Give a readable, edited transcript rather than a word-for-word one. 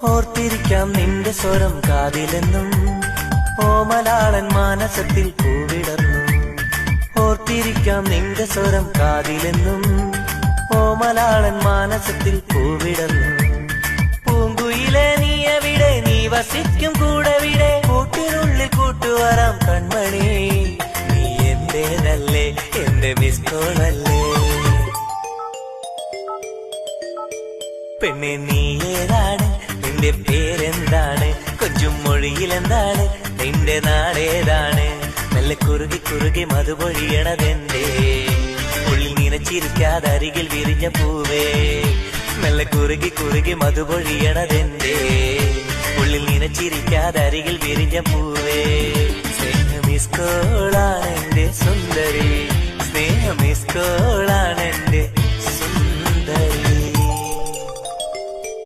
ഓർത്തിരിക്കാം നിന്റെ സ്വരം കാതിലെന്നും, ഓമലാളൻ മാനസത്തിൽ പൂവിടർന്നു. ഓർത്തിരിക്കാം നിന്റെ സ്വരം കാതിലെന്നും, ഓമലാളൻ മാനസത്തിൽ പൂവിടർന്നു. പൂങ്കുയിലെ നീ എവിടെ, നീ വസിക്കും കൂടെവിടെ, കൂട്ടിനുള്ളിൽ കൂട്ടുവരാം കൺമണി. നീ എന്റേതല്ലേ, എന്റെ മിസ് കോളല്ലേ. പെണ്ണെ നീ ഏതാണ്, നിന്റെ പേരെന്താണ്, കൊഞ്ചും മൊഴിയിലെന്താണ്, നിന്റെ നാടേതാണ്. നല്ല കുറുകി കുറുകി മധുപൊഴിയണതെന്റെ ഉള്ളിൽ നനച്ചിരിക്കാതെ അരികിൽ വിരിഞ്ഞ പൂവേ. നല്ല കുറുകി കുറുകി മധുപൊഴിയണതെന്റെ ഉള്ളിൽ നനച്ചിരിക്കാതെ അരികിൽ വിരിഞ്ഞ പൂവേ. സ്നേഹമിസ്കോളാണെന്റെ സുന്ദരി, സ്നേഹമിസ്കോളാണെന്റെ സുന്ദരി.